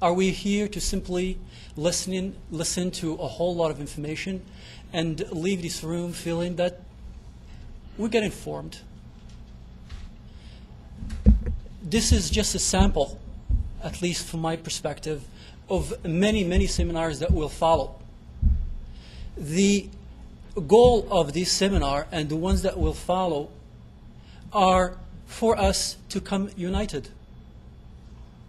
Are we here to simply listen to a whole lot of information and leave this room feeling that we get informed? This is just a sample, at least from my perspective, of many, many seminars that will follow. The goal of this seminar and the ones that will follow are for us to come united.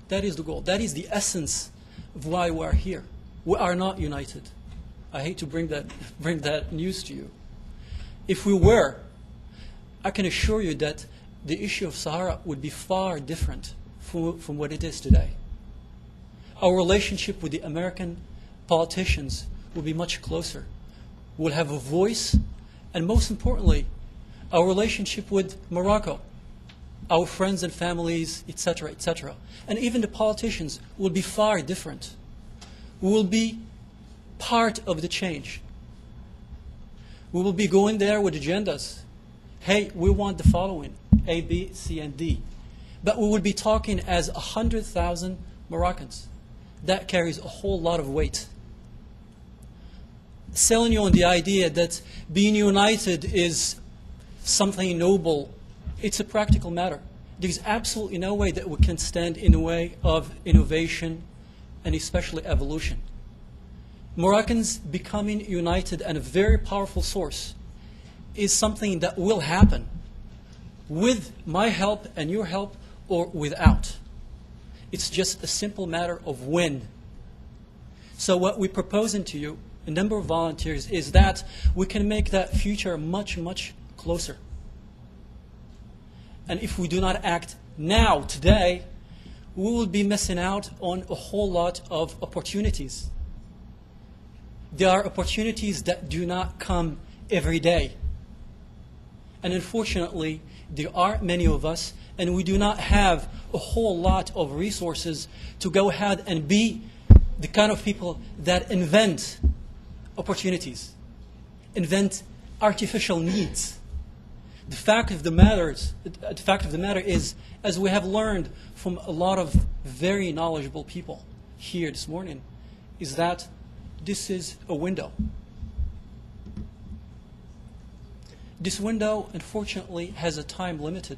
That is the goal. That is the essence of why we are here. We are not united. I hate to bring that news to you. If we were, I can assure you that the issue of Sahara would be far different from what it is today. Our relationship with the American politicians will be much closer. We'll have a voice, and most importantly, our relationship with Morocco, our friends and families, etc., etc. And even the politicians will be far different. We will be part of the change. We will be going there with agendas. Hey, we want the following, A, B, C, and D. But we will be talking as 100,000 Moroccans. That carries a whole lot of weight. Selling you on the idea that being united is something noble, it's a practical matter. There's absolutely no way that we can stand in the way of innovation and especially evolution. Moroccans becoming united and a very powerful source is something that will happen with my help and your help or without. It's just a simple matter of when. So what we're proposing to you, a number of volunteers, is that we can make that future much, much closer. And if we do not act now, today, we will be missing out on a whole lot of opportunities. There are opportunities that do not come every day. And unfortunately, there are many of us, and we do not have a whole lot of resources to go ahead and be the kind of people that invent opportunities, invent artificial needs. The fact of the matter is, as we have learned from a lot of very knowledgeable people here this morning, is that this is a window. This window, unfortunately, has a time limit.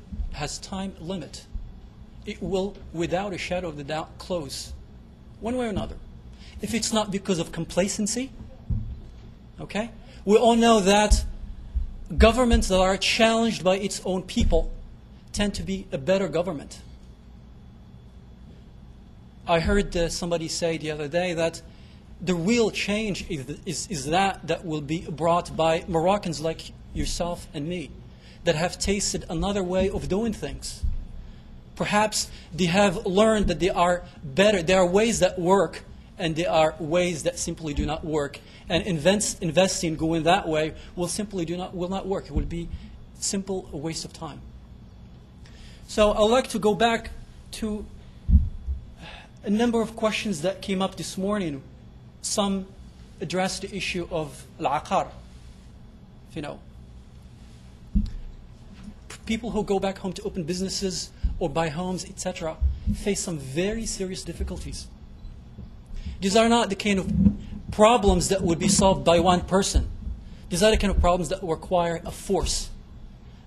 It will, without a shadow of a doubt, close, one way or another. If it's not because of complacency, okay? We all know that governments that are challenged by its own people tend to be a better government. I heard somebody say the other day that the real change is that will be brought by Moroccans like yourself and me, that have tasted another way of doing things. Perhaps they have learned that there are ways that work, and there are ways that simply do not work. And investing going that way will not work. It will be simple a waste of time. So I'd like to go back to a number of questions that came up this morning. Some addressed the issue of al-aqar. You know, people who go back home to open businesses or buy homes, etc., face some very serious difficulties. These are not the kind of problems that would be solved by one person. These are the kind of problems that require a force.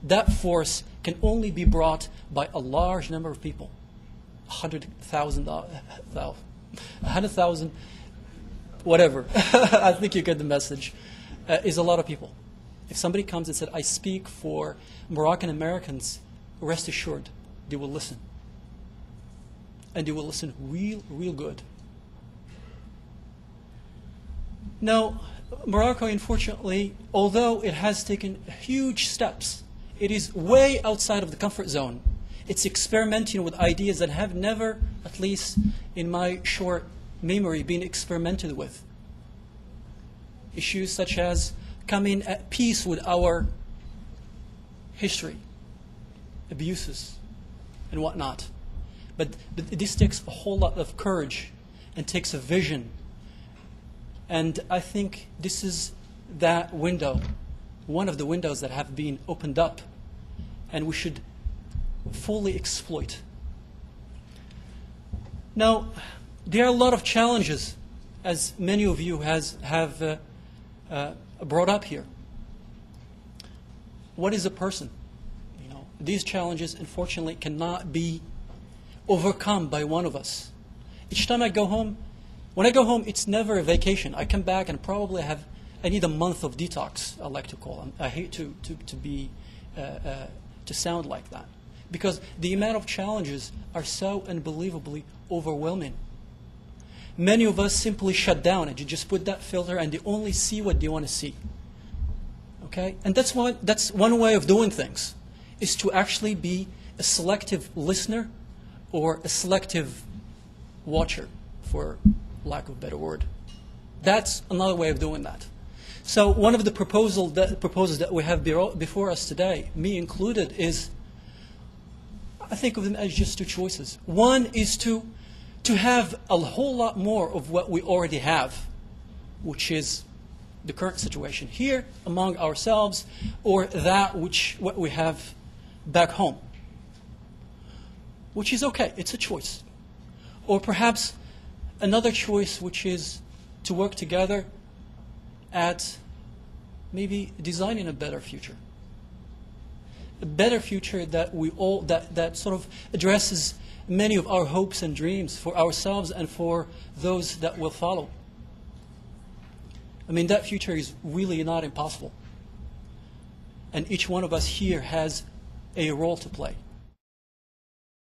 That force can only be brought by a large number of people. 100,000, whatever. I think you get the message. Is a lot of people. If somebody comes and said, I speak for Moroccan-Americans, rest assured, they will listen. And they will listen real good. Now, Morocco, unfortunately, although it has taken huge steps, it is way outside of the comfort zone. It's experimenting with ideas that have never, at least in my short memory, been experimented with. Issues such as coming at peace with our history, abuses, and whatnot. But this takes a whole lot of courage and takes a vision. And I think this is that window, one of the windows that have been opened up, and we should fully exploit. Now, There are a lot of challenges, as many of you have brought up here. What is a person? You know, these challenges, unfortunately, cannot be overcome by one of us. Each time I go home, when I go home, it's never a vacation. I come back and probably I need a month of detox, I like to call them. I hate to sound like that, because the amount of challenges are so unbelievably overwhelming. Many of us simply shut down and you just put that filter and they only see what they want to see. Okay? And that's one way of doing things, is to actually be a selective listener or a selective watcher, for lack of a better word. That's another way of doing that. So one of the proposals that we have before us today, me included, is, I think of them as just two choices. One is to have a whole lot more of what we already have, which is the current situation here among ourselves, or what we have back home, which is okay, it's a choice. Or perhaps another choice, which is to work together at maybe designing a better future. A better future that sort of addresses many of our hopes and dreams for ourselves and for those that will follow. I mean, that future is really not impossible. And each one of us here has a role to play.